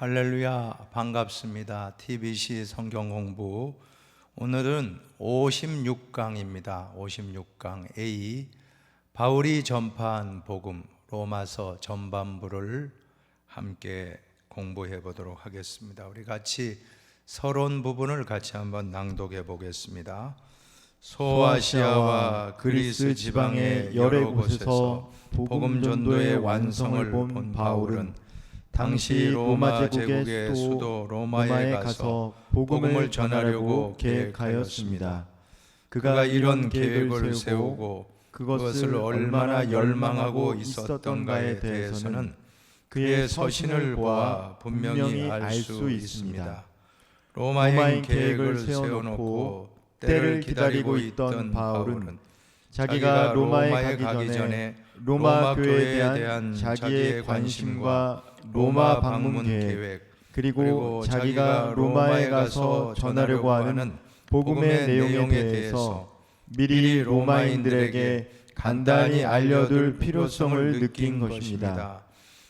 할렐루야, 반갑습니다. TBC 성경 공부. 오늘은 56강입니다. 56강 A, 바울이 전파한 복음 로마서 전반부를 함께 공부해 보도록 하겠습니다. 우리 같이 서론 부분을 같이 한번 낭독해 보겠습니다. 소아시아와 그리스 지방의 여러 곳에서 복음 전도의 완성을 본 바울은 당시 로마 제국의 수도 로마에 가서 복음을 전하려고 계획하였습니다. 그가 이런 계획을 세우고 그것을 얼마나 열망하고 있었던가에 대해서는 그의 서신을 보아 분명히 알 수 있습니다. 로마행 계획을 세워놓고 때를 기다리고 있던 바울은 자기가 로마에 가기 전에 로마 교회에 대한 자기의 관심과 로마 방문 계획, 그리고 자기가 로마에 가서 전하려고 하는 복음의 내용에 대해서 미리 로마인들에게 간단히 알려둘 필요성을 느낀 것입니다.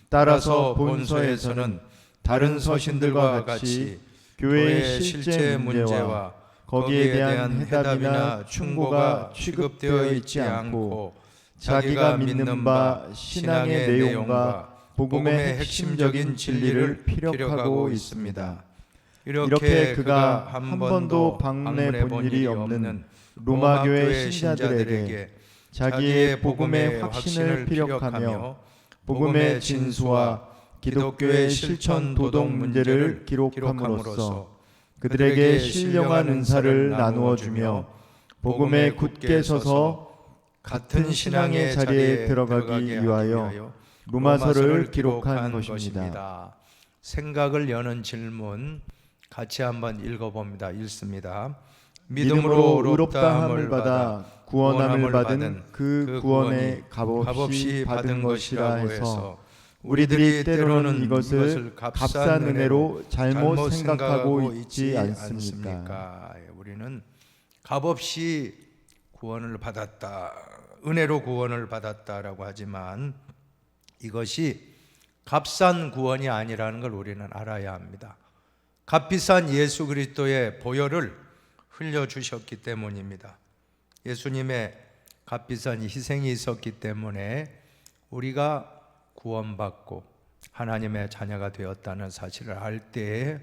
따라서 본서에서는 다른 서신들과 같이 교회의 실제 문제와 거기에 대한 해답이나 충고가 취급되어 있지 않고 자기가 믿는 바 신앙의 내용과 복음의 핵심적인 진리를 피력하고 있습니다. 이렇게 그가 한 번도 방문해 본 일이 없는 로마교회 신자들에게 자기의 복음의 확신을 피력하며 복음의 진수와 기독교의 실천 도덕 문제를 기록함으로써 그들에게 신령한 은사를 나누어 주며 복음에 굳게 서서 같은 신앙의 자리에 들어가기 위하여 로마서를 기록한 것입니다. 생각을 여는 질문 같이 한번 읽어봅니다. 읽습니다. 믿음으로 의롭다함을 받아 구원함을 받은 그 구원에 값없이 받은 것이라고 해서 우리들이 때로는 이것을 값싼 은혜로 잘못 생각하고 있지 않습니까? 우리는 값없이 구원을 받았다, 은혜로 구원을 받았다라고 하지만 이것이 값싼 구원이 아니라는 걸 우리는 알아야 합니다. 값비싼 예수 그리스도의 보혈을 흘려주셨기 때문입니다. 예수님의 값비싼 희생이 있었기 때문에 우리가 구원받고 하나님의 자녀가 되었다는 사실을 알 때에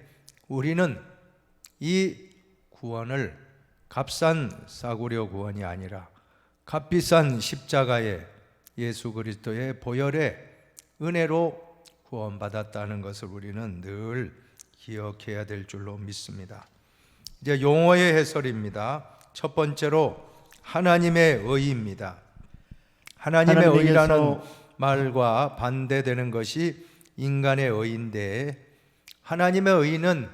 우리는 이 구원을 값싼 싸구려 구원이 아니라 값비싼 십자가의 예수 그리스도의 보혈의 은혜로 구원받았다는 것을 우리는 늘 기억해야 될 줄로 믿습니다. 이제 용어의 해설입니다. 첫 번째로 하나님의 의입니다. 하나님의 의라는 말과 반대되는 것이 인간의 의인데, 하나님의 의는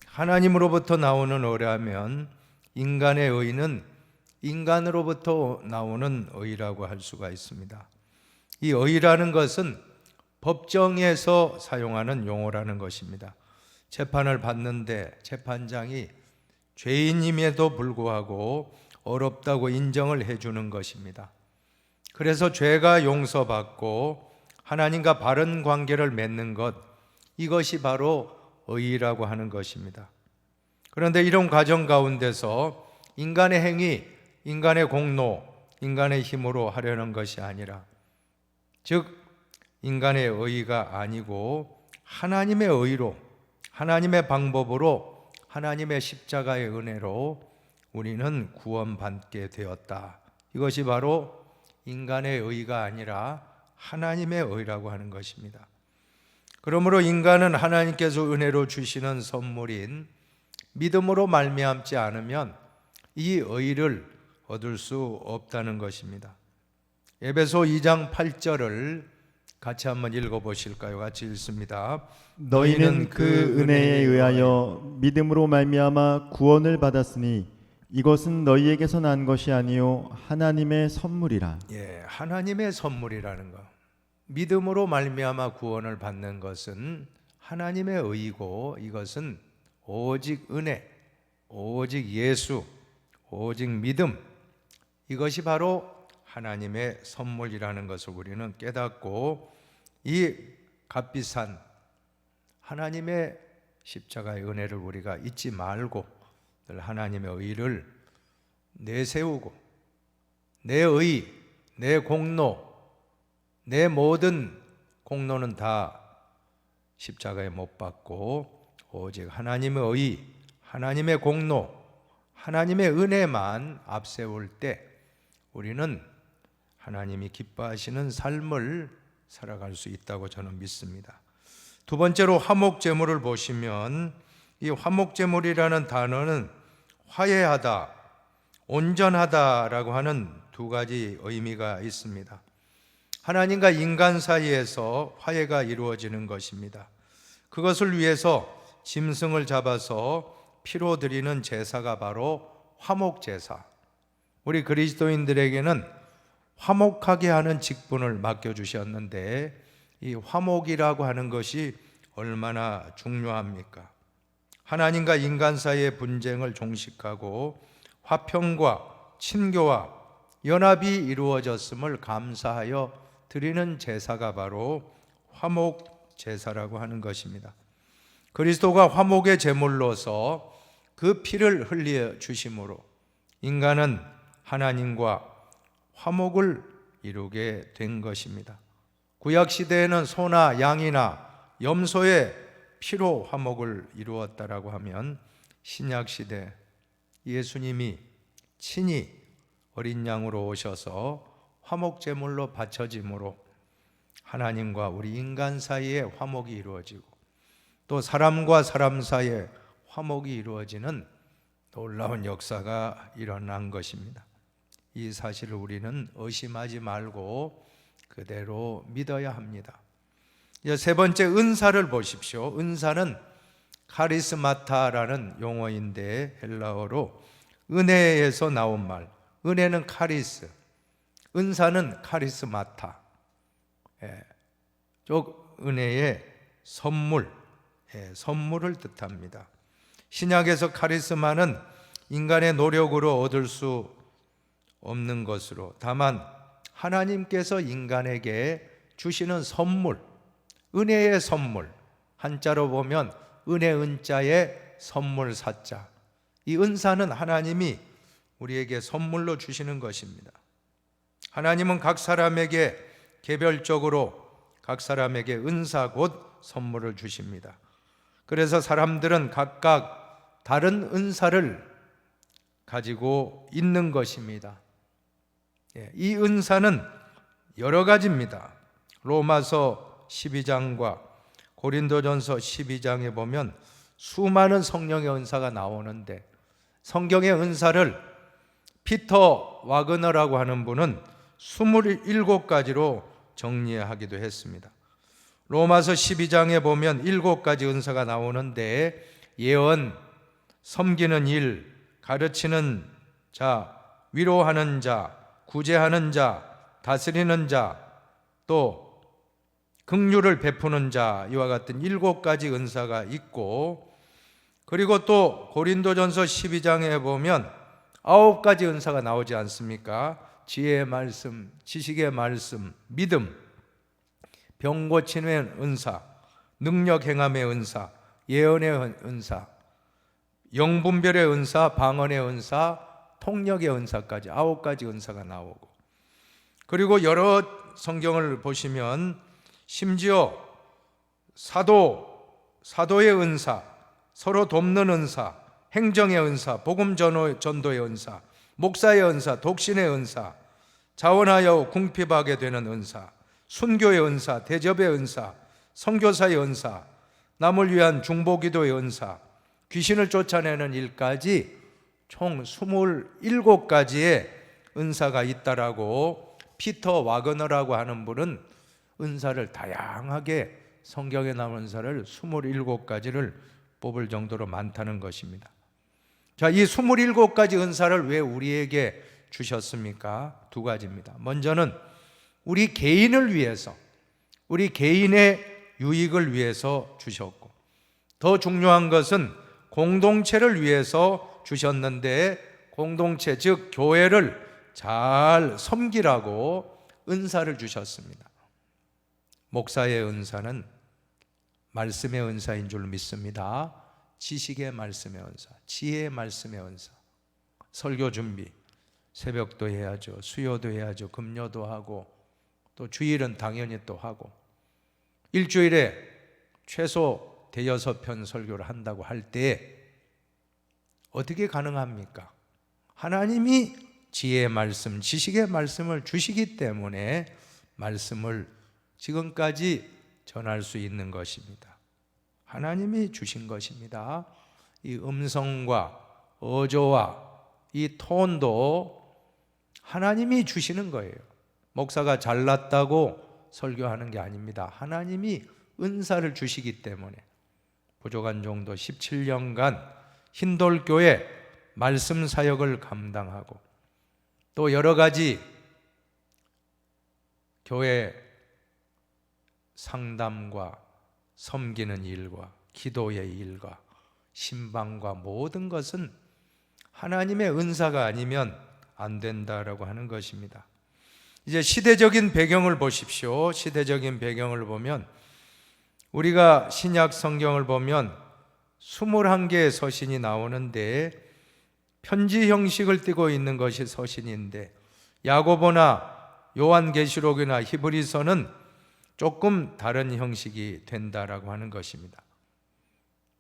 하나님으로부터 나오는 의라면 인간의 의는 인간으로부터 나오는 의라고 할 수가 있습니다. 이 의라는 것은 법정에서 사용하는 용어라는 것입니다. 재판을 받는데 재판장이 죄인임에도 불구하고 어렵다고 인정을 해주는 것입니다. 그래서 죄가 용서받고 하나님과 바른 관계를 맺는 것, 이것이 바로 의라고 하는 것입니다. 그런데 이런 과정 가운데서 인간의 행위, 인간의 공로, 인간의 힘으로 하려는 것이 아니라, 즉 인간의 의가 아니고 하나님의 의로, 하나님의 방법으로, 하나님의 십자가의 은혜로 우리는 구원받게 되었다. 이것이 바로 인간의 의가 아니라 하나님의 의라고 하는 것입니다. 그러므로 인간은 하나님께서 은혜로 주시는 선물인 믿음으로 말미암지 않으면 이 의를 얻을 수 없다는 것입니다. 에베소 2장 8절을 같이 한번 읽어보실까요? 같이 읽습니다. 너희는 그 은혜에 의하여 믿음으로 말미암아 구원을 받았으니 이것은 너희에게서 난 것이 아니요 하나님의 선물이라. 하나님의 선물이라는 것. 믿음으로 말미암아 구원을 받는 것은 하나님의 의이고, 이것은 오직 은혜, 오직 예수, 오직 믿음, 이것이 바로 하나님의 선물이라는 것을 우리는 깨닫고 이 값비싼 하나님의 십자가의 은혜를 우리가 잊지 말고 늘 하나님의 의를 내세우고 내 의, 내 공로, 내 모든 공로는 다 십자가에 못 박고 오직 하나님의 의, 하나님의 공로, 하나님의 은혜만 앞세울 때 우리는 하나님이 기뻐하시는 삶을 살아갈 수 있다고 저는 믿습니다. 두 번째로 화목제물을 보시면 이 화목제물이라는 단어는 화해하다, 온전하다라고 하는 두 가지 의미가 있습니다. 하나님과 인간 사이에서 화해가 이루어지는 것입니다. 그것을 위해서 짐승을 잡아서 피로 드리는 제사가 바로 화목제사. 우리 그리스도인들에게는 화목하게 하는 직분을 맡겨주셨는데 이 화목이라고 하는 것이 얼마나 중요합니까? 하나님과 인간 사이의 분쟁을 종식하고 화평과 친교와 연합이 이루어졌음을 감사하여 드리는 제사가 바로 화목제사라고 하는 것입니다. 그리스도가 화목의 제물로서 그 피를 흘려 주심으로 인간은 하나님과 화목을 이루게 된 것입니다. 구약 시대에는 소나 양이나 염소의 피로 화목을 이루었다라고 하면 신약 시대 예수님이 친히 어린 양으로 오셔서 화목 제물로 바쳐짐으로 하나님과 우리 인간 사이에 화목이 이루어지고 또 사람과 사람 사이에 화목이 이루어지는 놀라운 역사가 일어난 것입니다. 이 사실을 우리는 의심하지 말고 그대로 믿어야 합니다. 이제 세 번째 은사를 보십시오. 은사는 카리스마타라는 용어인데 헬라어로 은혜에서 나온 말. 은혜는 카리스, 은사는 카리스마타. 쪽 은혜의 선물, 선물을 뜻합니다. 신약에서 카리스마는 인간의 노력으로 얻을 수 없는 것으로 다만 하나님께서 인간에게 주시는 선물, 은혜의 선물, 한자로 보면 은혜 은자의 선물 사자. 이 은사는 하나님이 우리에게 선물로 주시는 것입니다. 하나님은 각 사람에게 개별적으로 각 사람에게 은사 곧 선물을 주십니다. 그래서 사람들은 각각 다른 은사를 가지고 있는 것입니다. 이 은사는 여러 가지입니다. 로마서 12장과 고린도전서 12장에 보면 수많은 성령의 은사가 나오는데 성경의 은사를 피터 와그너라고 하는 분은 27가지로 정리하기도 했습니다. 로마서 12장에 보면 7가지 은사가 나오는데 예언, 섬기는 일, 가르치는 자, 위로하는 자, 구제하는 자, 다스리는 자, 또 긍휼을 베푸는 자, 이와 같은 7가지 은사가 있고 그리고 또 고린도전서 12장에 보면 9가지 은사가 나오지 않습니까? 지혜의 말씀, 지식의 말씀, 믿음, 병 고치는 은사, 능력 행함의 은사, 예언의 은사, 영분별의 은사, 방언의 은사, 통역의 은사까지 9가지 은사가 나오고 그리고 여러 성경을 보시면 심지어 사도의 은사, 서로 돕는 은사, 행정의 은사, 복음 전도의 은사, 목사의 은사, 독신의 은사, 자원하여 궁핍하게 되는 은사, 순교의 은사, 대접의 은사, 선교사의 은사, 남을 위한 중보기도의 은사, 귀신을 쫓아내는 일까지 총 27가지의 은사가 있다라고 피터 와그너라고 하는 분은 은사를 다양하게 성경에 나온 은사를 27가지를 뽑을 정도로 많다는 것입니다. 자, 이 27가지 은사를 왜 우리에게 주셨습니까? 2가지입니다. 먼저는 우리 개인을 위해서, 우리 개인의 유익을 위해서 주셨고 더 중요한 것은 공동체를 위해서 주셨는데 공동체, 즉 교회를 잘 섬기라고 은사를 주셨습니다. 목사의 은사는 말씀의 은사인 줄 믿습니다. 지식의 말씀의 은사, 지혜의 말씀의 은사. 설교 준비, 새벽도 해야죠. 수요도 해야죠. 금요도 하고, 또 주일은 당연히 또 하고, 일주일에 최소 대여섯 편 설교를 한다고 할 때 어떻게 가능합니까? 하나님이 지혜의 말씀, 지식의 말씀을 주시기 때문에 말씀을 지금까지 전할 수 있는 것입니다. 하나님이 주신 것입니다. 이 음성과 어조와 이 톤도 하나님이 주시는 거예요. 목사가 잘났다고 설교하는 게 아닙니다. 하나님이 은사를 주시기 때문에 부족한 정도 17년간 흰돌교회 말씀 사역을 감당하고, 또 여러 가지 교회 상담과 섬기는 일과 기도의 일과 신방과 모든 것은 하나님의 은사가 아니면 안 된다라고 하는 것입니다. 이제 시대적인 배경을 보십시오. 시대적인 배경을 보면 우리가 신약 성경을 보면 21개의 서신이 나오는데 편지 형식을 띠고 있는 것이 서신인데, 야고보나 요한계시록이나 히브리서는 조금 다른 형식이 된다라고 하는 것입니다.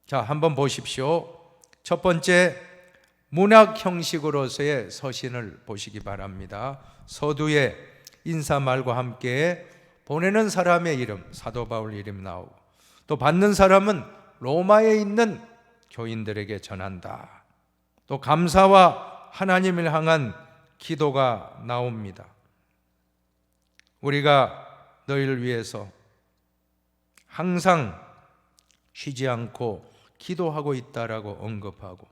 자, 한번 보십시오. 첫 번째, 문학 형식으로서의 서신을 보시기 바랍니다. 서두에 인사말과 함께 보내는 사람의 이름, 사도 바울 이름 나오고, 또 받는 사람은 로마에 있는 교인들에게 전한다. 또 감사와 하나님을 향한 기도가 나옵니다. 우리가 너희를 위해서 항상 쉬지 않고 기도하고 있다라고 언급하고,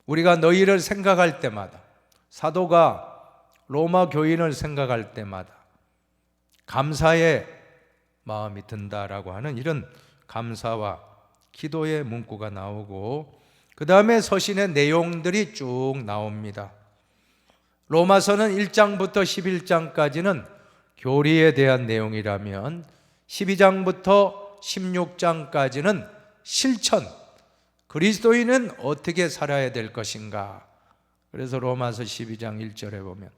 우리가 너희를 생각할 때마다, 사도가 로마 교인을 생각할 때마다 감사의 마음이 든다라고 하는 이런 감사와 기도의 문구가 나오고, 그 다음에 서신의 내용들이 쭉 나옵니다. 로마서는 1장부터 11장까지는 교리에 대한 내용이라면 12장부터 16장까지는 실천, 그리스도인은 어떻게 살아야 될 것인가. 그래서 로마서 12장 1절에 보면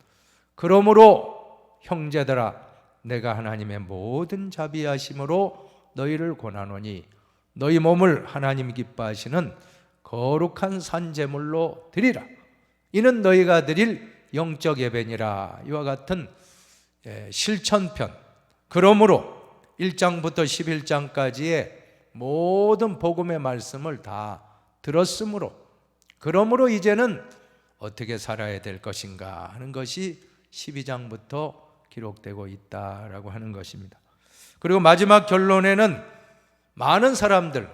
그러므로 형제들아 내가 하나님의 모든 자비하심으로 너희를 권하노니 너희 몸을 하나님 기뻐하시는 거룩한 산제물로 드리라. 이는 너희가 드릴 영적 예배니라. 이와 같은 실천편. 그러므로 1장부터 11장까지의 모든 복음의 말씀을 다 들었으므로, 그러므로 이제는 어떻게 살아야 될 것인가 하는 것이 12장부터 기록되고 있다라고 하는 것입니다. 그리고 마지막 결론에는 많은 사람들,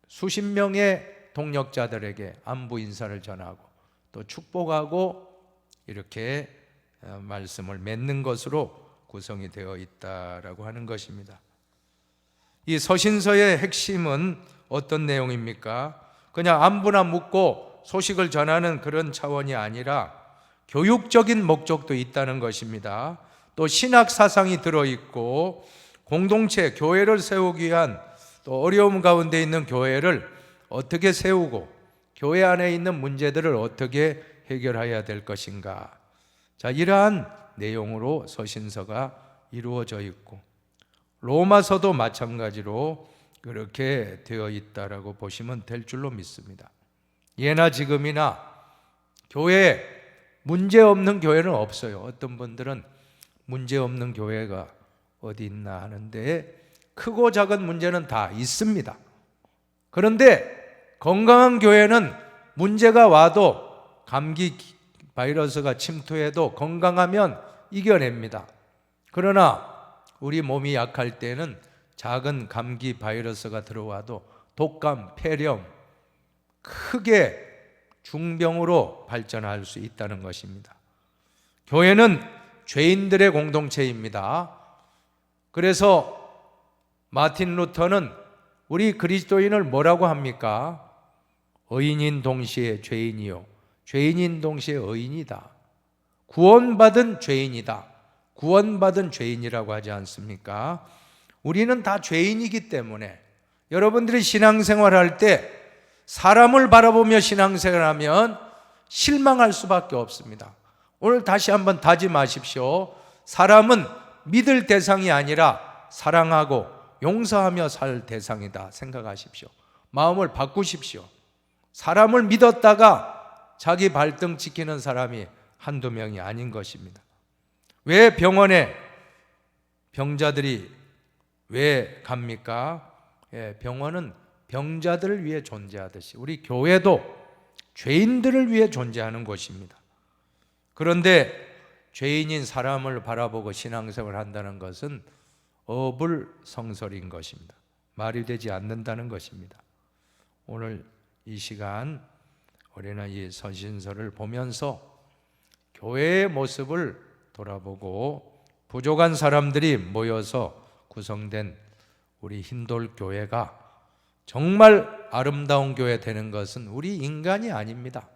수십 명의 동역자들에게 안부 인사를 전하고 또 축복하고 이렇게 말씀을 맺는 것으로 구성이 되어 있다라고 하는 것입니다. 이 서신서의 핵심은 어떤 내용입니까? 그냥 안부나 묻고 소식을 전하는 그런 차원이 아니라 교육적인 목적도 있다는 것입니다. 또 신학 사상이 들어있고, 공동체, 교회를 세우기 위한, 또 어려움 가운데 있는 교회를 어떻게 세우고 교회 안에 있는 문제들을 어떻게 해결해야 될 것인가. 자, 이러한 내용으로 서신서가 이루어져 있고, 로마서도 마찬가지로 그렇게 되어 있다라고 보시면 될 줄로 믿습니다. 예나 지금이나 교회에 문제 없는 교회는 없어요. 어떤 분들은 문제 없는 교회가 어디 있나 하는데, 크고 작은 문제는 다 있습니다. 그런데 건강한 교회는 문제가 와도, 감기 바이러스가 침투해도 건강하면 이겨냅니다. 그러나 우리 몸이 약할 때는 작은 감기 바이러스가 들어와도 독감, 폐렴, 크게 중병으로 발전할 수 있다는 것입니다. 교회는 죄인들의 공동체입니다. 그래서 마틴 루터는 우리 그리스도인을 뭐라고 합니까? 의인인 동시에 죄인이요, 죄인인 동시에 의인이다. 구원받은 죄인이다. 구원받은 죄인이라고 하지 않습니까? 우리는 다 죄인이기 때문에 여러분들이 신앙생활할 때 사람을 바라보며 신앙생활하면 실망할 수밖에 없습니다. 오늘 다시 한번 다짐하십시오. 사람은 믿을 대상이 아니라 사랑하고 용서하며 살 대상이다 생각하십시오. 마음을 바꾸십시오. 사람을 믿었다가 자기 발등 지키는 사람이 한두 명이 아닌 것입니다. 왜 병원에 병자들이 왜 갑니까? 병원은 병자들을 위해 존재하듯이 우리 교회도 죄인들을 위해 존재하는 곳입니다. 그런데 죄인인 사람을 바라보고 신앙생활을 한다는 것은 어불성설인 것입니다. 말이 되지 않는다는 것입니다. 오늘 이 시간 우리는 이 서신서를 보면서 교회의 모습을 돌아보고 부족한 사람들이 모여서 구성된 우리 흰돌교회가 정말 아름다운 교회 되는 것은 우리 인간이 아닙니다.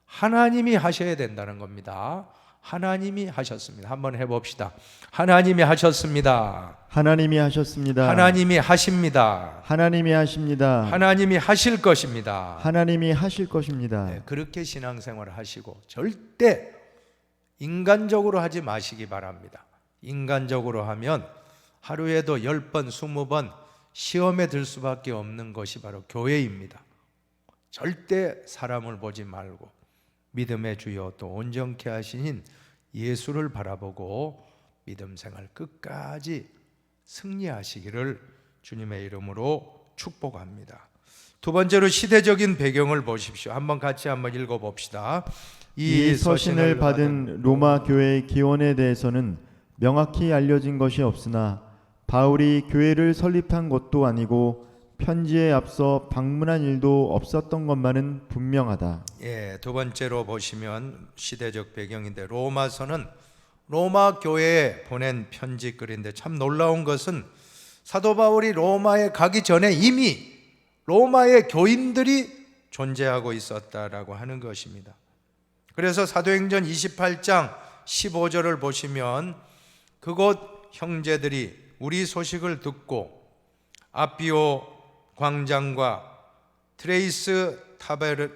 하나님이 하셔야 된다는 겁니다. 하나님이 하셨습니다. 한번 해봅시다. 하나님이 하셨습니다. 하나님이 하셨습니다. 하나님이 하십니다. 하나님이 하십니다. 하나님이 하실 것입니다. 하나님이 하실 것입니다. 네, 그렇게 신앙생활을 하시고 절대 인간적으로 하지 마시기 바랍니다. 인간적으로 하면 하루에도 10번, 20번 시험에 들 수밖에 없는 것이 바로 교회입니다. 절대 사람을 보지 말고 믿음의 주여 또 온전케 하신 예수를 바라보고 믿음 생활 끝까지 승리하시기를 주님의 이름으로 축복합니다. 두 번째로 시대적인 배경을 보십시오. 한번 같이 한번 읽어봅시다. 이 서신을 받은 로마 교회의 기원에 대해서는 명확히 알려진 것이 없으나 바울이 교회를 설립한 것도 아니고 편지에 앞서 방문한 일도 없었던 것만은 분명하다. 두 번째로 보시면 시대적 배경인데 로마서는 로마 교회에 보낸 편지글인데 참 놀라운 것은 사도 바울이 로마에 가기 전에 이미 로마의 교인들이 존재하고 있었다라고 하는 것입니다. 그래서 사도행전 28장 15절을 보시면 그곳 형제들이 우리 소식을 듣고 아비오 광장과 트레이스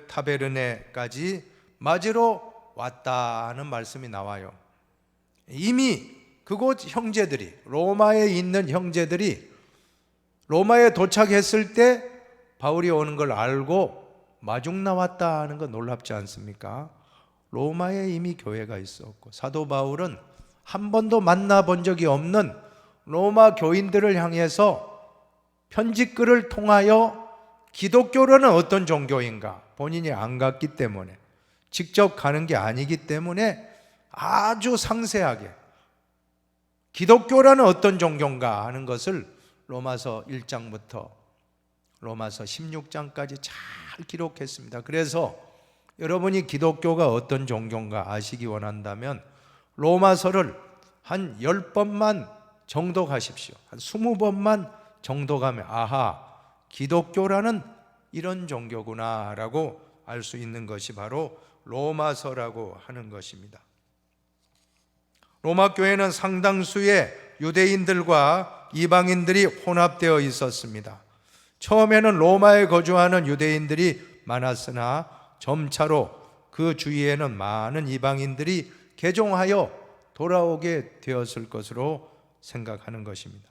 타베르네까지 맞으러 왔다는 말씀이 나와요. 이미 그곳 형제들이 로마에 있는 형제들이 로마에 도착했을 때 바울이 오는 걸 알고 마중 나왔다는 건 놀랍지 않습니까? 로마에 이미 교회가 있었고 사도 바울은 한 번도 만나본 적이 없는 로마 교인들을 향해서 편지글을 통하여 기독교로는 어떤 종교인가 본인이 안 갔기 때문에 직접 가는 게 아니기 때문에 아주 상세하게 기독교라는 어떤 종교인가 하는 것을 로마서 1장부터 로마서 16장까지 잘 기록했습니다. 그래서 여러분이 기독교가 어떤 종교인가 아시기 원한다면 로마서를 한 10번만 정독하십시오. 한 20번만 정독하면 아하, 기독교라는 이런 종교구나 라고 알 수 있는 것이 바로 로마서라고 하는 것입니다. 로마 교회는 상당수의 유대인들과 이방인들이 혼합되어 있었습니다. 처음에는 로마에 거주하는 유대인들이 많았으나 점차로 그 주위에는 많은 이방인들이 개종하여 돌아오게 되었을 것으로 생각하는 것입니다.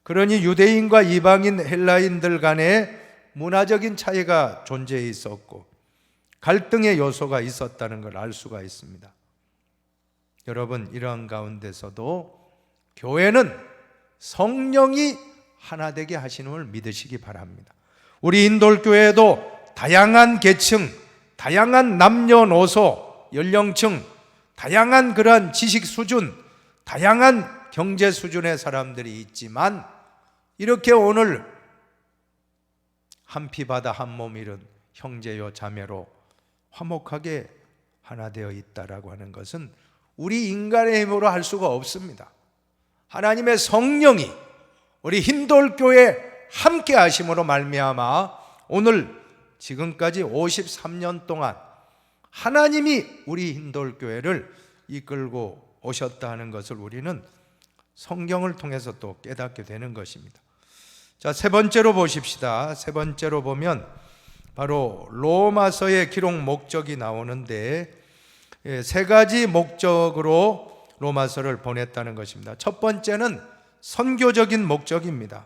그러니 유대인과 이방인 헬라인들 간에 문화적인 차이가 존재해 있었고 갈등의 요소가 있었다는 걸 알 수가 있습니다. 여러분, 이러한 가운데서도 교회는 성령이 하나 되게 하시는 걸 믿으시기 바랍니다. 우리 인돌교회도 다양한 계층, 다양한 남녀노소, 연령층, 다양한 그러한 지식 수준, 다양한 경제 수준의 사람들이 있지만 이렇게 오늘 한 피 바다 한 몸 이룬 형제요 자매로 화목하게 하나 되어 있다라고 하는 것은 우리 인간의 힘으로 할 수가 없습니다. 하나님의 성령이 우리 흰돌교회 함께 하심으로 말미암아 오늘 지금까지 53년 동안 하나님이 우리 흰돌교회를 이끌고 오셨다 하는 것을 우리는 성경을 통해서 또 깨닫게 되는 것입니다. 자, 세 번째로 보십시다. 세 번째로 보면 바로 로마서의 기록 목적이 나오는데 세 가지 목적으로 로마서를 보냈다는 것입니다. 첫 번째는 선교적인 목적입니다.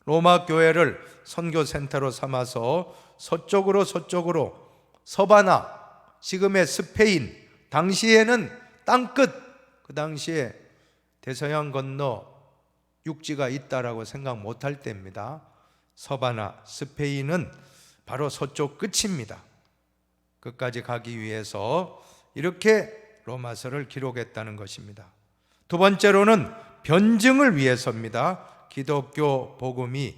로마 교회를 선교 센터로 삼아서 서쪽으로 서바나, 지금의 스페인, 당시에는 땅끝, 그 당시에 대서양 건너 육지가 있다라고 생각 못할 때입니다. 서바나, 스페인은 바로 서쪽 끝입니다. 끝까지 가기 위해서 이렇게 로마서를 기록했다는 것입니다. 두 번째로는 변증을 위해서입니다. 기독교 복음이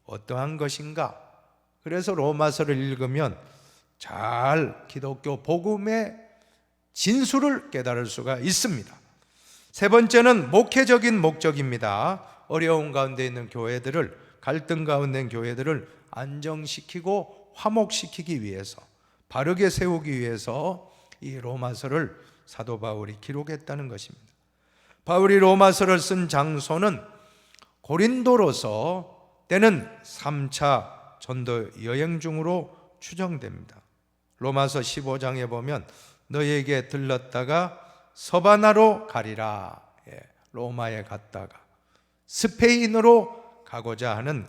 어떠한 것인가? 그래서 로마서를 읽으면 잘 기독교 복음의 진수를 깨달을 수가 있습니다. 세 번째는 목회적인 목적입니다. 어려운 가운데 있는 교회들을, 갈등 가운데 있는 교회들을 안정시키고 화목시키기 위해서, 바르게 세우기 위해서 이 로마서를 사도 바울이 기록했다는 것입니다. 바울이 로마서를 쓴 장소는 고린도로서 때는 3차 전도 여행 중으로 추정됩니다. 로마서 15장에 보면 너희에게 들렀다가 서바나로 가리라, 로마에 갔다가 스페인으로 가고자 하는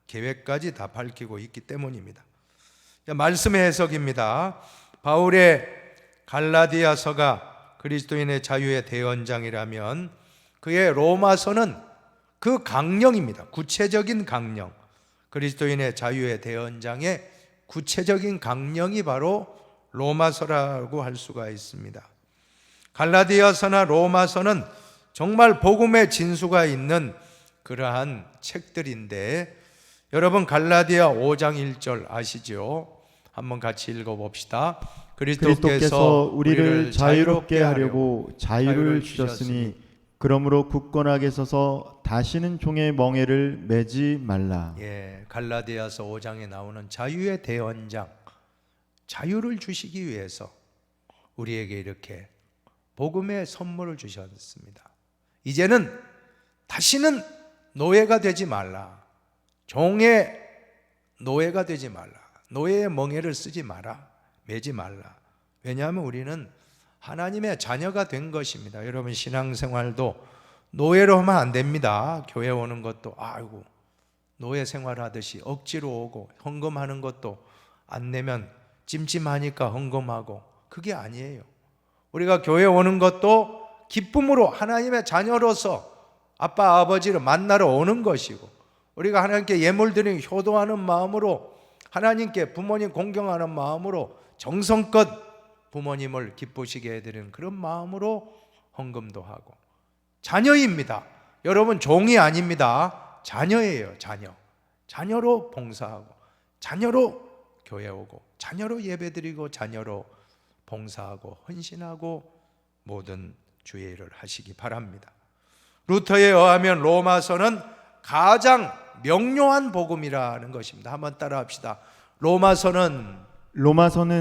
계획까지 다 밝히고 있기 때문입니다. 말씀의 해석입니다. 바울의 갈라디아서가 그리스도인의 자유의 대언장이라면 그의 로마서는 그 강령입니다. 구체적인 강령, 그리스도인의 자유의 대언장의 구체적인 강령이 바로 로마서라고 할 수가 있습니다. 갈라디아서나 로마서는 정말 복음의 진수가 있는 그러한 책들인데, 여러분 갈라디아 5장 1절 아시죠? 한번 같이 읽어봅시다. 그리스도께서 우리를 자유롭게 하려고 자유를 주셨으니 그러므로 굳건하게 서서 다시는 종의 멍에를 매지 말라. 갈라디아서 5장에 나오는 자유의 대언장, 자유를 주시기 위해서 우리에게 이렇게 복음의 선물을 주셨습니다. 이제는 다시는 노예가 되지 말라. 종의 노예가 되지 말라. 노예의 멍에를 쓰지 마라. 매지 말라. 왜냐하면 우리는 하나님의 자녀가 된 것입니다. 여러분 신앙생활도 노예로 하면 안 됩니다. 교회 오는 것도 아이고 노예 생활하듯이 억지로 오고, 헌금하는 것도 안 내면 찜찜하니까 헌금하고, 그게 아니에요. 우리가 교회 오는 것도 기쁨으로 하나님의 자녀로서 아빠 아버지를 만나러 오는 것이고, 우리가 하나님께 예물 드리는 효도하는 마음으로, 하나님께 부모님 공경하는 마음으로 정성껏 부모님을 기쁘시게 해드리는 그런 마음으로 헌금도 하고, 자녀입니다. 여러분 종이 아닙니다. 자녀예요. 자녀로 봉사하고, 자녀로 교회 오고, 자녀로 예배드리고, 자녀로 봉사하고 헌신하고 모든 주의 일을 하시기 바랍니다. 루터에 의하면 로마서는 가장 명료한 복음이라는 것입니다. 한번 따라합시다. 로마서는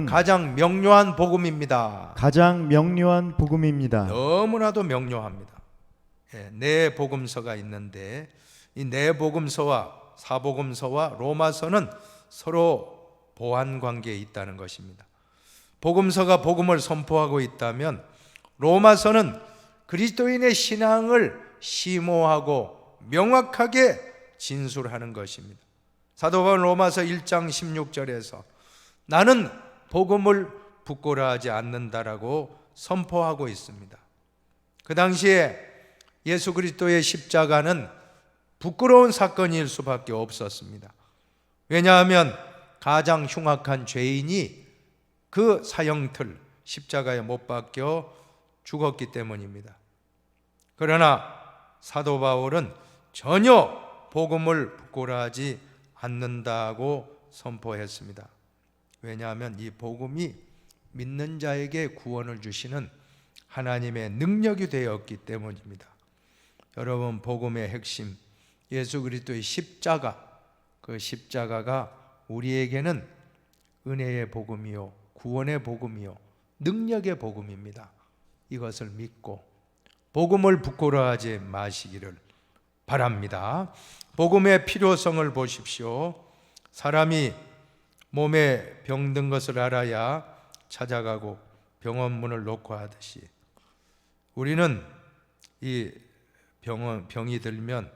가장 명료한 복음입니다. 가장 명료한 복음입니다. 너무나도 명료합니다. 네 복음서가 있는데 이 네 복음서와 사복음서와 로마서는 서로 보완 관계에 있다는 것입니다. 복음서가 복음을 선포하고 있다면 로마서는 그리스도인의 신앙을 심오하고 명확하게 진술하는 것입니다. 사도 바울 로마서 1장 16절에서 나는 복음을 부끄러워하지 않는다라고 선포하고 있습니다. 그 당시에 예수 그리스도의 십자가는 부끄러운 사건일 수밖에 없었습니다. 왜냐하면 가장 흉악한 죄인이 그 사형틀 십자가에 못 박혀 죽었기 때문입니다. 그러나 사도 바울은 전혀 복음을 부끄러워하지 않는다고 선포했습니다. 왜냐하면 이 복음이 믿는 자에게 구원을 주시는 하나님의 능력이 되었기 때문입니다. 여러분 복음의 핵심 예수 그리스도의 십자가, 그 십자가가 우리에게는 은혜의 복음이요 구원의 복음이요 능력의 복음입니다. 이것을 믿고 복음을 부끄러워하지 마시기를 바랍니다. 복음의 필요성을 보십시오. 사람이 몸에 병든 것을 알아야 찾아가고 병원 문을 놓고 하듯이 우리는 이 병이 들면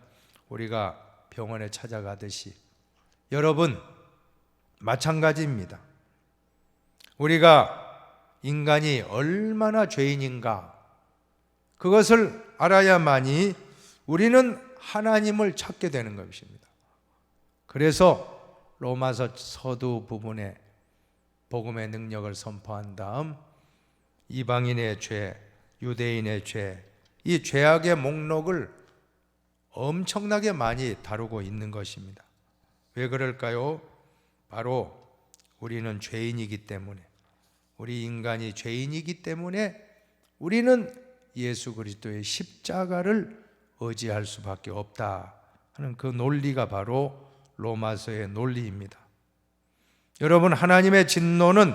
우리가 병원에 찾아가듯이 여러분 마찬가지입니다. 우리가 인간이 얼마나 죄인인가 그것을 알아야만이 우리는 하나님을 찾게 되는 것입니다. 그래서 로마서 서두 부분에 복음의 능력을 선포한 다음 이방인의 죄, 유대인의 죄, 이 죄악의 목록을 엄청나게 많이 다루고 있는 것입니다. 왜 그럴까요? 바로 우리는 죄인이기 때문에, 우리 인간이 죄인이기 때문에 우리는 예수 그리스도의 십자가를 의지할 수밖에 없다 하는 그 논리가 바로 로마서의 논리입니다. 여러분, 하나님의 진노는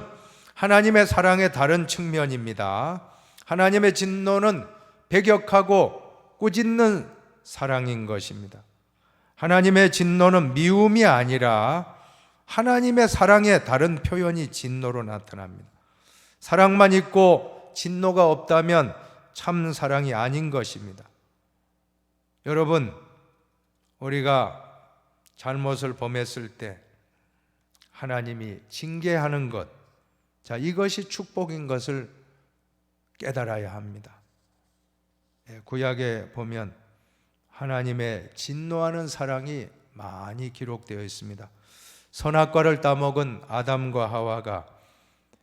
하나님의 사랑의 다른 측면입니다. 하나님의 진노는 배격하고 꾸짖는 사랑인 것입니다. 하나님의 진노는 미움이 아니라 하나님의 사랑의 다른 표현이 진노로 나타납니다. 사랑만 있고 진노가 없다면 참 사랑이 아닌 것입니다. 여러분, 우리가 잘못을 범했을 때 하나님이 징계하는 것, 자, 이것이 축복인 것을 깨달아야 합니다. 구약에 보면 하나님의 진노하는 사랑이 많이 기록되어 있습니다. 선악과를 따먹은 아담과 하와가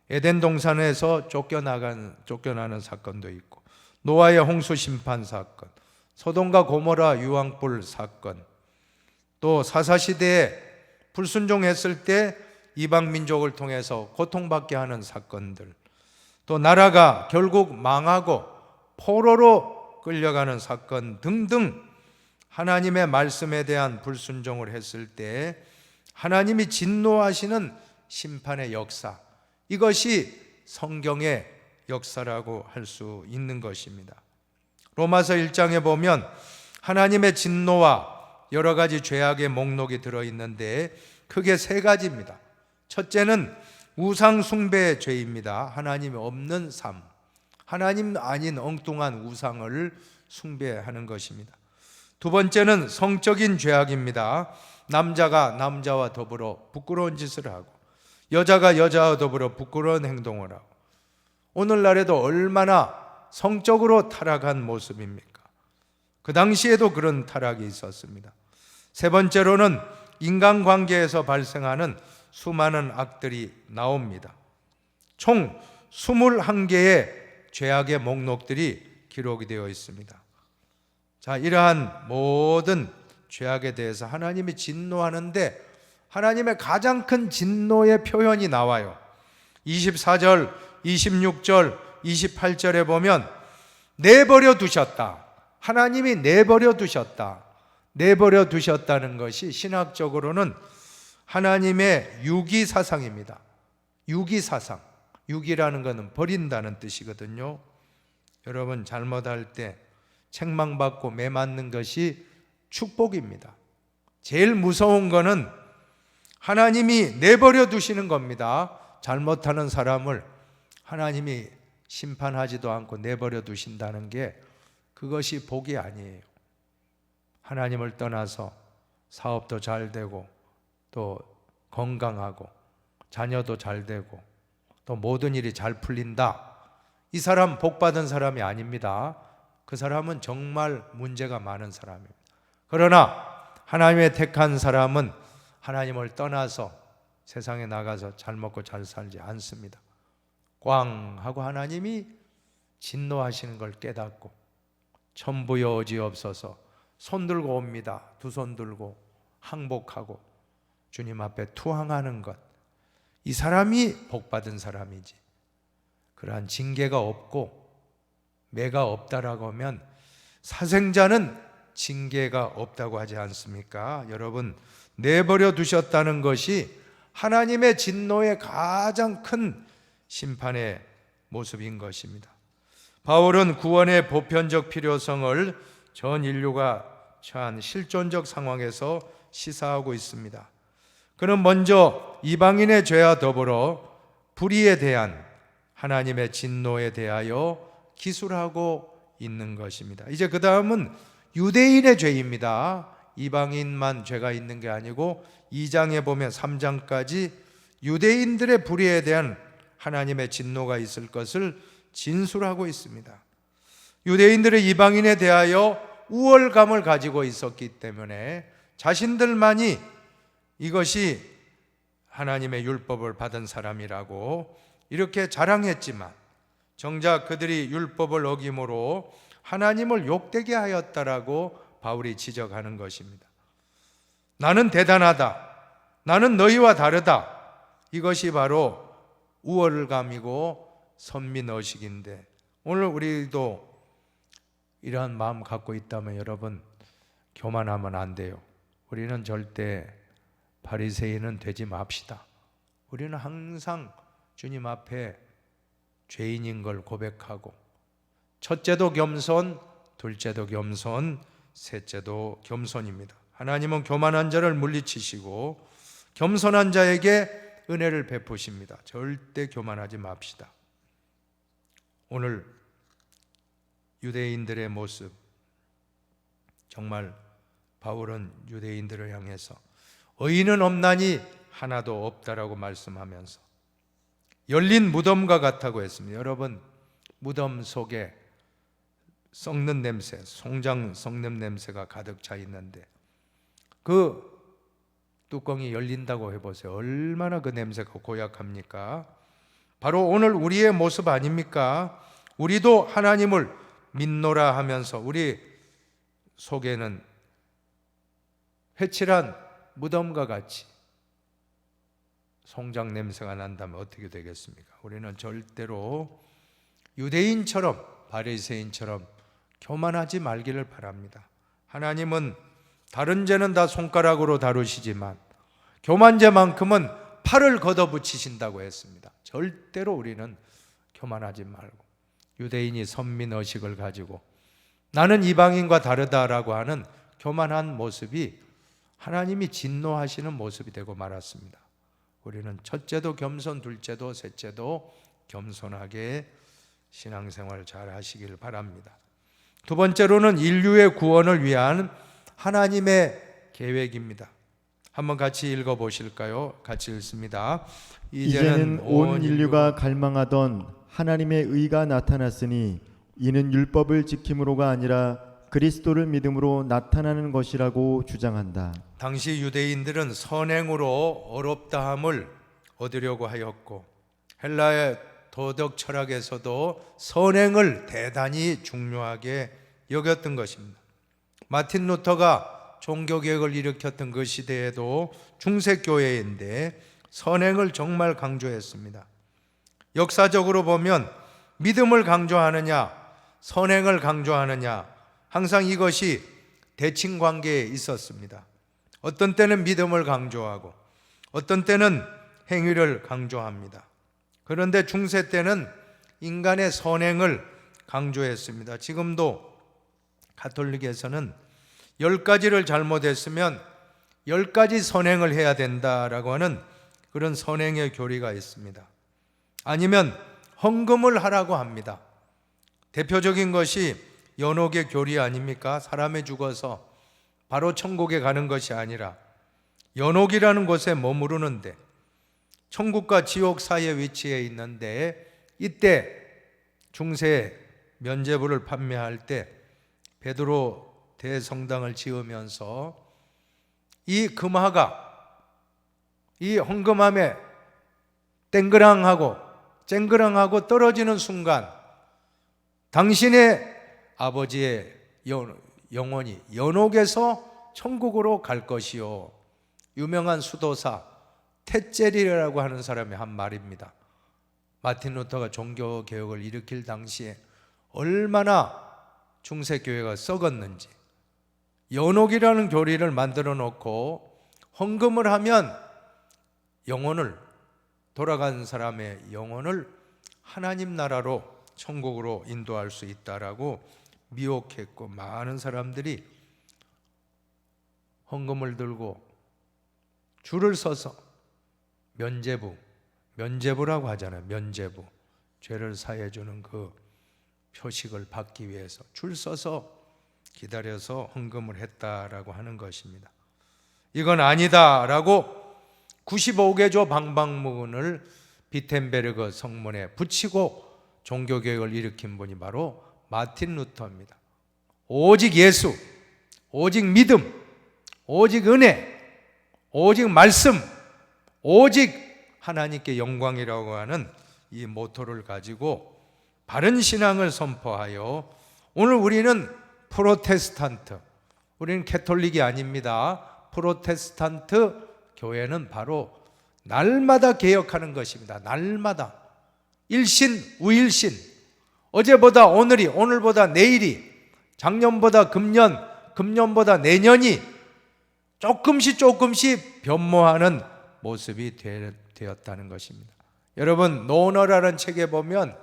에덴 동산에서 쫓겨나는 사건도 있고, 노아의 홍수 심판 사건, 소돔과 고모라 유황불 사건, 또 사사시대에 불순종했을 때 이방 민족을 통해서 고통받게 하는 사건들, 또 나라가 결국 망하고 포로로 끌려가는 사건 등등 하나님의 말씀에 대한 불순종을 했을 때 하나님이 진노하시는 심판의 역사, 이것이 성경의 역사라고 할 수 있는 것입니다. 로마서 1장에 보면 하나님의 진노와 여러 가지 죄악의 목록이 들어있는데 크게 세 가지입니다. 첫째는 우상 숭배의 죄입니다. 하나님이 없는 삶, 하나님 아닌 엉뚱한 우상을 숭배하는 것입니다. 두 번째는 성적인 죄악입니다. 남자가 남자와 더불어 부끄러운 짓을 하고 여자가 여자와 더불어 부끄러운 행동을 하고, 오늘날에도 얼마나 성적으로 타락한 모습입니까? 그 당시에도 그런 타락이 있었습니다. 세 번째로는 인간관계에서 발생하는 수많은 악들이 나옵니다. 총 21개의 죄악의 목록들이 기록이 되어 있습니다. 자, 이러한 모든 죄악에 대해서 하나님이 진노하는데 하나님의 가장 큰 진노의 표현이 나와요. 24절, 26절, 28절에 보면 내버려 두셨다. 하나님이 내버려 두셨다. 내버려 두셨다는 것이 신학적으로는 하나님의 유기사상입니다. 유기사상. 유기라는 것은 버린다는 뜻이거든요. 여러분, 잘못할 때 책망받고 매맞는 것이 축복입니다. 제일 무서운 것은 하나님이 내버려 두시는 겁니다. 잘못하는 사람을 하나님이 심판하지도 않고 내버려 두신다는 게 그것이 복이 아니에요. 하나님을 떠나서 사업도 잘 되고 또 건강하고 자녀도 잘 되고 또 모든 일이 잘 풀린다, 이 사람 복 받은 사람이 아닙니다. 그 사람은 정말 문제가 많은 사람입니다. 그러나 하나님의 택한 사람은 하나님을 떠나서 세상에 나가서 잘 먹고 잘 살지 않습니다. 꽝 하고 하나님이 진노하시는 걸 깨닫고 천부여 어지없어서 손 들고 옵니다. 두 손 들고 항복하고 주님 앞에 투항하는 것, 이 사람이 복받은 사람이지, 그러한 징계가 없고 매가 없다라고 하면 사생자는 징계가 없다고 하지 않습니까? 여러분, 내버려 두셨다는 것이 하나님의 진노의 가장 큰 심판의 모습인 것입니다. 바울은 구원의 보편적 필요성을 전 인류가 처한 실존적 상황에서 시사하고 있습니다. 그는 먼저 이방인의 죄와 더불어 불의에 대한 하나님의 진노에 대하여 기술하고 있는 것입니다. 이제 그 다음은 유대인의 죄입니다. 이방인만 죄가 있는 게 아니고 2장에 보면 3장까지 유대인들의 불의에 대한 하나님의 진노가 있을 것을 진술하고 있습니다. 유대인들의 이방인에 대하여 우월감을 가지고 있었기 때문에 자신들만이 이것이 하나님의 율법을 받은 사람이라고 이렇게 자랑했지만 정작 그들이 율법을 어김으로 하나님을 욕되게 하였다라고 바울이 지적하는 것입니다. 나는 대단하다. 나는 너희와 다르다. 이것이 바로 우월감이고 선민의식인데 오늘 우리도 이러한 마음 갖고 있다면 여러분 교만하면 안 돼요. 우리는 절대 바리새인은 되지 맙시다. 우리는 항상 주님 앞에 죄인인 걸 고백하고 첫째도 겸손, 둘째도 겸손, 셋째도 겸손입니다. 하나님은 교만한 자를 물리치시고 겸손한 자에게 은혜를 베푸십니다. 절대 교만하지 맙시다. 오늘 유대인들의 모습, 정말 바울은 유대인들을 향해서 의인은 없나니 하나도 없다라고 말씀하면서 열린 무덤과 같다고 했습니다. 여러분, 무덤 속에 썩는 냄새, 송장 썩는 냄새가 가득 차 있는데 그 뚜껑이 열린다고 해보세요. 얼마나 그 냄새가 고약합니까? 바로 오늘 우리의 모습 아닙니까? 우리도 하나님을 믿노라 하면서 우리 속에는 회칠한 무덤과 같이 송장 냄새가 난다면 어떻게 되겠습니까? 우리는 절대로 유대인처럼 바리새인처럼 교만하지 말기를 바랍니다. 하나님은 다른 죄는 다 손가락으로 다루시지만 교만죄만큼은 팔을 걷어붙이신다고 했습니다. 절대로 우리는 교만하지 말고 유대인이 선민의식을 가지고 나는 이방인과 다르다라고 하는 교만한 모습이 하나님이 진노하시는 모습이 되고 말았습니다. 우리는 첫째도 겸손, 둘째도 셋째도 겸손하게 신앙생활 잘 하시길 바랍니다. 두 번째로는 인류의 구원을 위한 하나님의 계획입니다. 한번 같이 읽어보실까요? 같이 읽습니다. 이제는 온 인류가 갈망하던 하나님의 의가 나타났으니 이는 율법을 지킴으로가 아니라 그리스도를 믿음으로 나타나는 것이라고 주장한다. 당시 유대인들은 선행으로 어렵다함을 얻으려고 하였고 헬라의 도덕 철학에서도 선행을 대단히 중요하게 여겼던 것입니다. 마틴 루터가 종교개혁을 일으켰던 그 시대에도 중세교회인데 선행을 정말 강조했습니다. 역사적으로 보면 믿음을 강조하느냐 선행을 강조하느냐 항상 이것이 대칭관계에 있었습니다. 어떤 때는 믿음을 강조하고 어떤 때는 행위를 강조합니다. 그런데 중세 때는 인간의 선행을 강조했습니다. 지금도 가톨릭에서는 10가지를 잘못했으면 10가지 선행을 해야 된다라고 하는 그런 선행의 교리가 있습니다. 아니면 헌금을 하라고 합니다. 대표적인 것이 연옥의 교리 아닙니까? 사람이 죽어서 바로 천국에 가는 것이 아니라 연옥이라는 곳에 머무르는데 천국과 지옥 사이에 위치해 있는데 이때 중세 면죄부를 판매할 때 베드로 대성당을 지으면서 이 금화가 이 헌금함에 땡그랑하고 쨍그랑하고 떨어지는 순간 당신의 아버지의 영혼이 연옥에서 천국으로 갈 것이요. 유명한 수도사 테젤이라고 하는 사람이 한 말입니다. 마틴 루터가 종교개혁을 일으킬 당시에 얼마나 중세교회가 썩었는지 연옥이라는 교리를 만들어 놓고 헌금을 하면 영혼을 돌아간 사람의 영혼을 하나님 나라로 천국으로 인도할 수 있다라고 미혹했고, 많은 사람들이 헌금을 들고 줄을 서서 면죄부라고 하잖아요. 면죄부, 죄를 사해 주는 그 표식을 받기 위해서 줄 서서 기다려서 헌금을 했다라고 하는 것입니다. 이건 아니다라고 95개조 방방문을 비텐베르그 성문에 붙이고 종교개혁을 일으킨 분이 바로 마틴 루터입니다. 오직 예수, 오직 믿음, 오직 은혜, 오직 말씀, 오직 하나님께 영광이라고 하는 이 모토를 가지고 바른 신앙을 선포하여, 오늘 우리는 프로테스탄트, 우리는 캐톨릭이 아닙니다. 프로테스탄트 교회는 바로 날마다 개혁하는 것입니다. 날마다 일신 우일신, 어제보다 오늘이, 오늘보다 내일이, 작년보다 금년, 금년보다 내년이 조금씩 변모하는 모습이 되었다는 것입니다. 여러분, 노너라는 책에 보면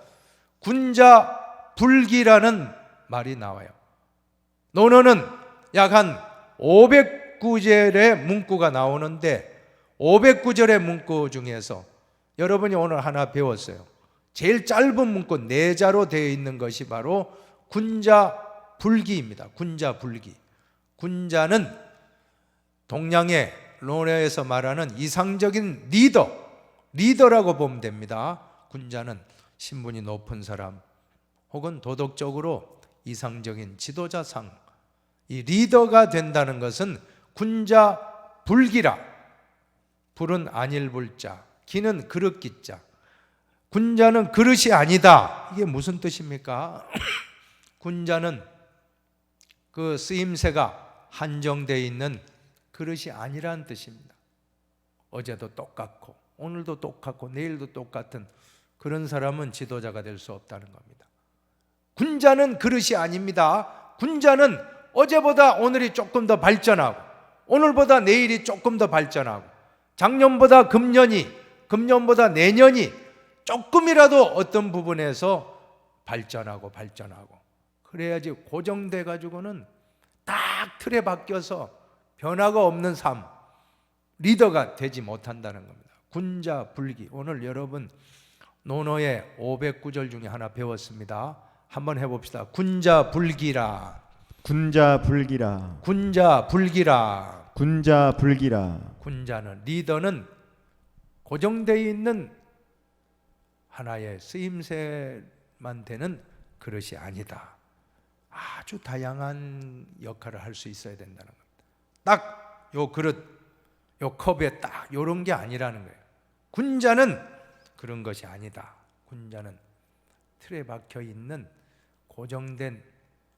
군자불기라는 말이 나와요. 노너는 약 한 500구절의 문구가 나오는데, 500구절의 문구 중에서 여러분이 오늘 하나 배웠어요. 제일 짧은 문구 4자로 되어 있는 것이 바로 군자불기입니다. 군자불기. 군자는 동양의 로마에서 말하는 이상적인 리더라고 보면 됩니다. 군자는 신분이 높은 사람, 혹은 도덕적으로 이상적인 지도자상, 이 리더가 된다는 것은 군자불기라. 불은 안일불자, 기는 그릇기자. 군자는 그릇이 아니다. 이게 무슨 뜻입니까? 군자는 그 쓰임새가 한정되어 있는 그릇이 아니라는 뜻입니다. 어제도 똑같고 오늘도 똑같고 내일도 똑같은 그런 사람은 지도자가 될 수 없다는 겁니다. 군자는 그릇이 아닙니다. 군자는 어제보다 오늘이 조금 더 발전하고, 오늘보다 내일이 조금 더 발전하고, 작년보다 금년이, 금년보다 내년이 조금이라도 어떤 부분에서 발전하고 그래야지 고정돼 가지고는 딱 틀에 박혀서 변화가 없는 삶, 리더가 되지 못한다는 겁니다. 군자불기. 오늘 여러분 노노의 500구절 중에 하나 배웠습니다. 한번 해봅시다. 군자불기라. 군자불기라. 군자불기라. 군자불기라. 군자는, 리더는 고정되어 있는 하나의 쓰임새만 되는 그릇이 아니다. 아주 다양한 역할을 할 수 있어야 된다는 겁니다. 딱 요 그릇, 요 컵에 딱 요런 게 아니라는 거예요. 군자는 그런 것이 아니다. 군자는 틀에 박혀 있는 고정된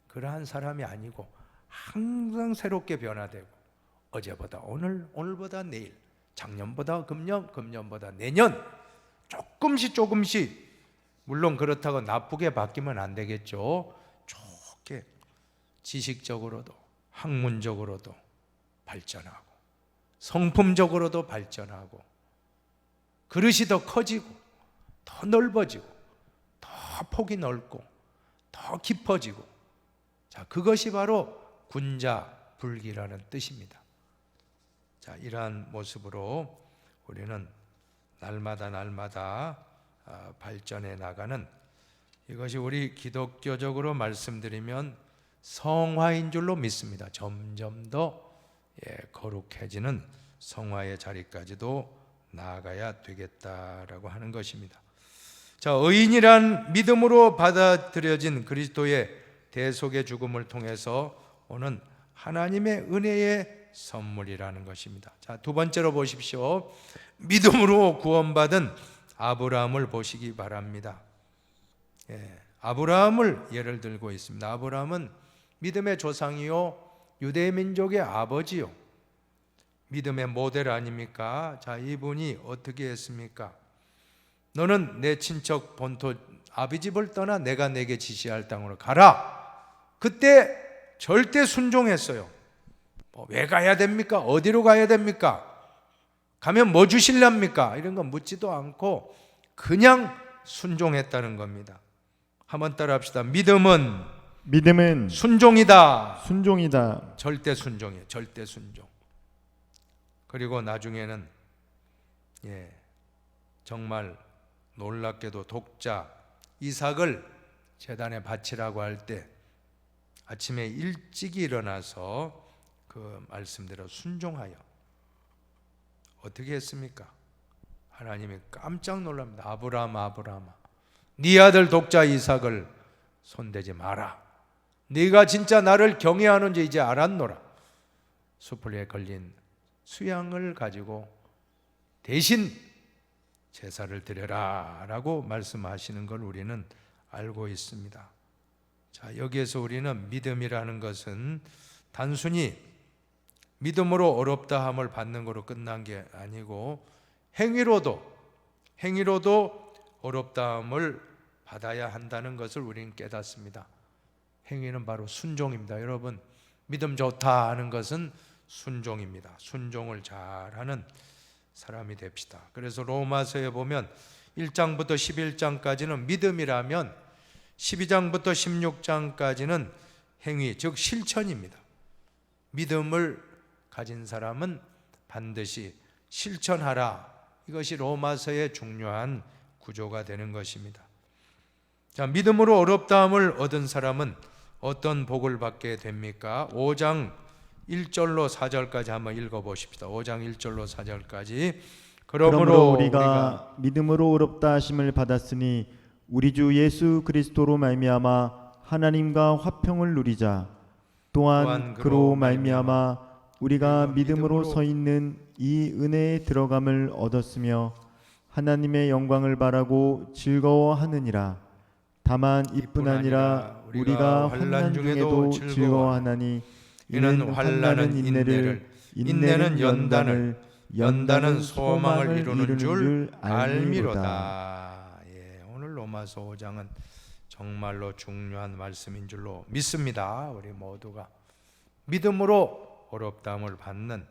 그러한 사람이 아니고 항상 새롭게 변화되고, 어제보다 오늘, 오늘보다 내일, 작년보다 금년, 금년보다 내년, 조금씩, 물론 그렇다고 나쁘게 바뀌면 안 되겠죠. 좋게 지식적으로도 학문적으로도 발전하고, 성품적으로도 발전하고, 그릇이 더 커지고 더 넓어지고 더 폭이 넓고 더 깊어지고, 자, 그것이 바로 군자불기라는 뜻입니다. 자, 이러한 모습으로 우리는 날마다 발전해 나가는, 이것이 우리 기독교적으로 말씀드리면 성화인 줄로 믿습니다. 점점 더 거룩해지는 성화의 자리까지도 나아가야 되겠다라고 하는 것입니다. 자, 의인이란 믿음으로 받아들여진 그리스도의 대속의 죽음을 통해서 오는 하나님의 은혜의 선물이라는 것입니다. 자, 두 번째로 보십시오. 믿음으로 구원받은 아브라함을 보시기 바랍니다. 아브라함을 예를 들고 있습니다. 아브라함은 믿음의 조상이요 유대 민족의 아버지요, 믿음의 모델 아닙니까? 자, 이분이 어떻게 했습니까? 너는 내 친척 본토 아비 집을 떠나 내가 내게 지시할 땅으로 가라. 그때 절대 순종했어요. 왜 가야 됩니까? 어디로 가야 됩니까? 가면 뭐 주실랍니까? 이런 거 묻지도 않고 그냥 순종했다는 겁니다. 한번 따라합시다. 믿음은 순종이다. 절대 순종이에요. 절대 순종. 그리고 나중에는 정말 놀랍게도 독자 이삭을 제단에 바치라고 할 때 아침에 일찍 일어나서 그 말씀대로 순종하여 어떻게 했습니까? 하나님이 깜짝 놀랍니다. 아브라함아, 네 아들 독자 이삭을 손대지 마라. 네가 진짜 나를 경외하는지 이제 알았노라. 수풀에 걸린 수양을 가지고 대신 제사를 드려라 라고 말씀하시는 걸 우리는 알고 있습니다. 자, 여기에서 우리는 믿음이라는 것은 단순히 믿음으로 어렵다함을 받는 거로 끝난 게 아니고 행위로도 어렵다함을 받아야 한다는 것을 우리는 깨닫습니다. 행위는 바로 순종입니다. 여러분, 믿음 좋다 하는 것은 순종입니다. 순종을 잘하는 사람이 됩시다. 그래서 로마서에 보면 1장부터 11장까지는 믿음이라면 12장부터 16장까지는 행위, 즉 실천입니다. 믿음을 가진 사람은 반드시 실천하라. 이것이 로마서의 중요한 구조가 되는 것입니다. 자, 믿음으로 어렵다함을 얻은 사람은 어떤 복을 받게 됩니까? 5장 1절로 4절까지 한번 읽어보십시다. 5장 1절로 4절까지. 그러므로 우리가 믿음으로 의롭다 하심을 받았으니 우리 주 예수 그리스도로 말미암아 하나님과 화평을 누리자. 또한 그로 말미암아 우리가 믿음으로 서 있는 이 은혜에 들어감을 얻었으며 하나님의 영광을 바라고 즐거워하느니라. 다만 이뿐 아니라 우리가 환난 중에도 즐거워하나니 이는 환난은 인내를, 인내는 연단을, 연단은 소망을 이루는 줄 알미로다. 오늘 로마서 5장은 정말로 중요한 말씀인 줄로 믿습니다. 우리 모두가 믿음으로 어렵다함을 받는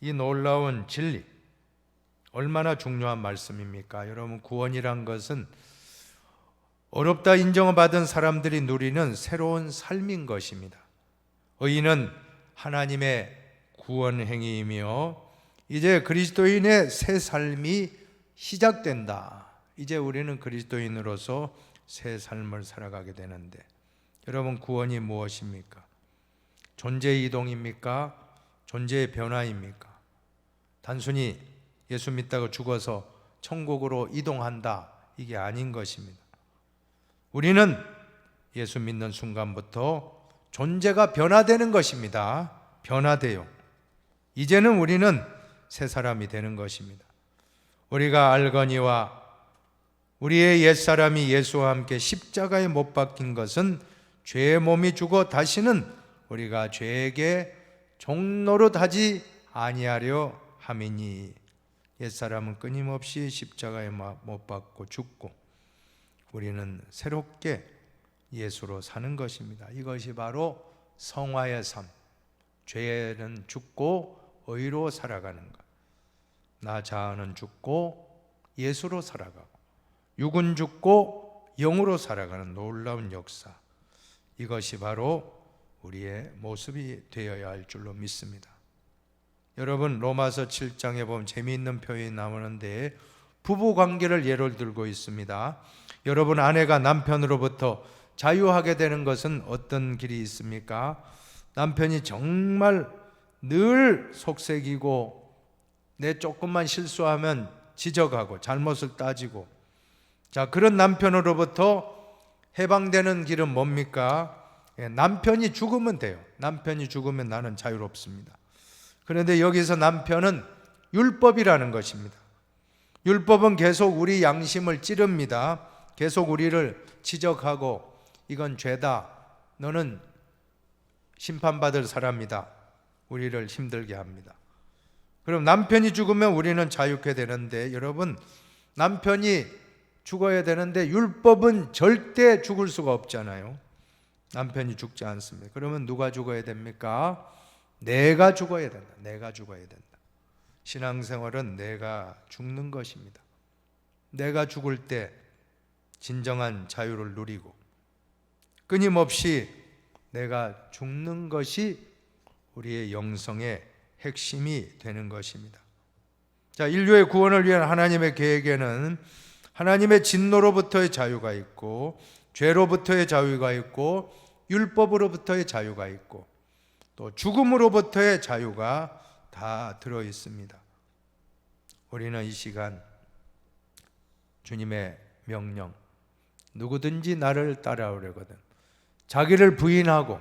이 놀라운 진리, 얼마나 중요한 말씀입니까? 여러분, 구원이란 것은 어렵다 인정을 받은 사람들이 누리는 새로운 삶인 것입니다. 의인은 하나님의 구원 행위이며 이제 그리스도인의 새 삶이 시작된다. 이제 우리는 그리스도인으로서 새 삶을 살아가게 되는데, 여러분, 구원이 무엇입니까? 존재의 이동입니까? 존재의 변화입니까? 단순히 예수 믿다가 죽어서 천국으로 이동한다, 이게 아닌 것입니다. 우리는 예수 믿는 순간부터 존재가 변화되는 것입니다. 변화돼요. 이제는 우리는 새 사람이 되는 것입니다. 우리가 알거니와 우리의 옛사람이 예수와 함께 십자가에 못 박힌 것은 죄의 몸이 죽어 다시는 우리가 죄에게 종노릇하지 아니하려 함이니. 옛사람은 끊임없이 십자가에 못 박고 죽고 우리는 새롭게 예수로 사는 것입니다. 이것이 바로 성화의 삶, 죄는 죽고 의로 살아가는 것. 나 자아는 죽고 예수로 살아가고 육은 죽고 영으로 살아가는 놀라운 역사. 이것이 바로 우리의 모습이 되어야 할 줄로 믿습니다. 여러분, 로마서 7장에 보면 재미있는 표현이 나오는데 부부관계를 예를 들고 있습니다. 여러분, 아내가 남편으로부터 자유하게 되는 것은 어떤 길이 있습니까? 남편이 정말 늘 속색이고 내 조금만 실수하면 지적하고 잘못을 따지고, 자, 그런 남편으로부터 해방되는 길은 뭡니까? 남편이 죽으면 돼요. 남편이 죽으면 나는 자유롭습니다. 그런데 여기서 남편은 율법이라는 것입니다. 율법은 계속 우리 양심을 찌릅니다. 계속 우리를 지적하고 이건 죄다, 너는 심판받을 사람이다, 우리를 힘들게 합니다. 그럼 남편이 죽으면 우리는 자유케 되는데, 여러분, 남편이 죽어야 되는데 율법은 절대 죽을 수가 없잖아요. 남편이 죽지 않습니다. 그러면 누가 죽어야 됩니까? 내가 죽어야 된다. 내가 죽어야 된다. 신앙생활은 내가 죽는 것입니다. 내가 죽을 때 진정한 자유를 누리고 끊임없이 내가 죽는 것이 우리의 영성의 핵심이 되는 것입니다. 자, 인류의 구원을 위한 하나님의 계획에는 하나님의 진노로부터의 자유가 있고, 죄로부터의 자유가 있고, 율법으로부터의 자유가 있고, 또 죽음으로부터의 자유가 다 들어 있습니다. 우리는 이 시간 주님의 명령, 누구든지 나를 따라오려거든 자기를 부인하고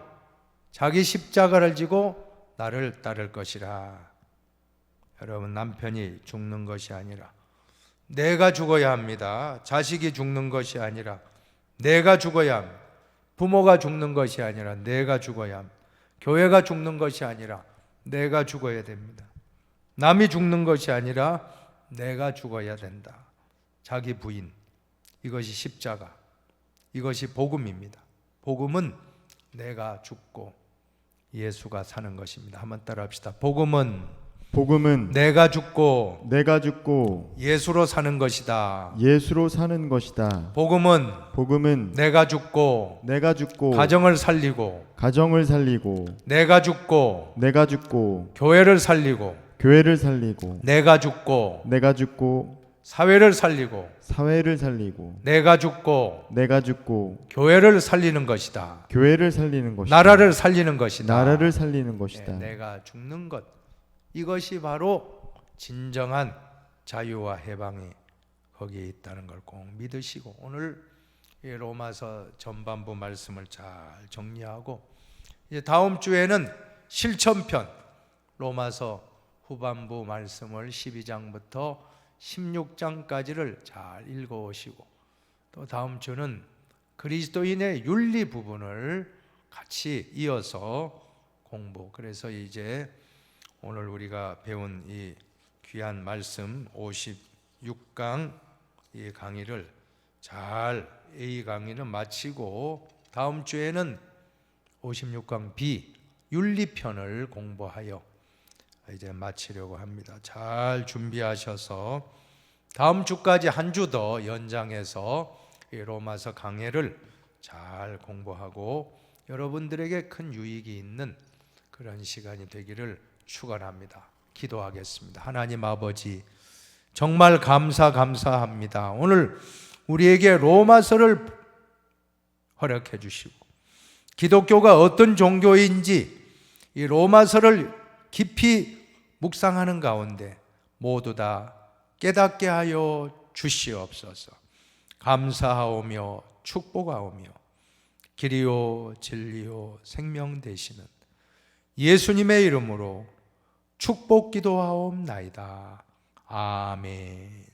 자기 십자가를 지고 나를 따를 것이라. 여러분, 남편이 죽는 것이 아니라 내가 죽어야 합니다. 자식이 죽는 것이 아니라 내가 죽어야 합니다. 부모가 죽는 것이 아니라 내가 죽어야 합니다. 교회가 죽는 것이 아니라 내가 죽어야 됩니다. 남이 죽는 것이 아니라 내가 죽어야 된다. 자기 부인, 이것이 십자가, 이것이 복음입니다. 복음은 내가 죽고 예수가 사는 것입니다. 한번 따라합시다. 복음은 내가 죽고 예수로 사는 것이다. 예수로 사는 것이다. 복음은 내가 죽고 가정을 살리고 내가 죽고 교회를 살리고 내가 죽고 사회를 살리고 내가 죽고 교회를 살리는 것이다. 나라를 살리는 것이다. 내가 죽는 것, 이것이 바로 진정한 자유와 해방이 거기에 있다는 걸 꼭 믿으시고, 오늘 이 로마서 전반부 말씀을 잘 정리하고 이제 다음 주에는 실천편 로마서 후반부 말씀을 12장부터 16장까지를 잘 읽어오시고, 또 다음 주는 그리스도인의 윤리 부분을 같이 이어서 공부. 그래서 이제 오늘 우리가 배운 이 귀한 말씀 56강 이 강의를 잘, A 강의는 마치고 다음 주에는 56강 B 윤리편을 공부하여 이제 마치려고 합니다. 잘 준비하셔서 다음 주까지 한 주 더 연장해서 이 로마서 강해를 잘 공부하고 여러분들에게 큰 유익이 있는 그런 시간이 되기를 축원합니다. 기도하겠습니다. 하나님 아버지, 정말 감사합니다. 오늘 우리에게 로마서를 허락해 주시고 기독교가 어떤 종교인지 이 로마서를 깊이 묵상하는 가운데 모두 다 깨닫게 하여 주시옵소서. 감사하오며 축복하오며 길이요 진리요 생명 되시는 예수님의 이름으로 축복 기도하옵나이다. 아멘.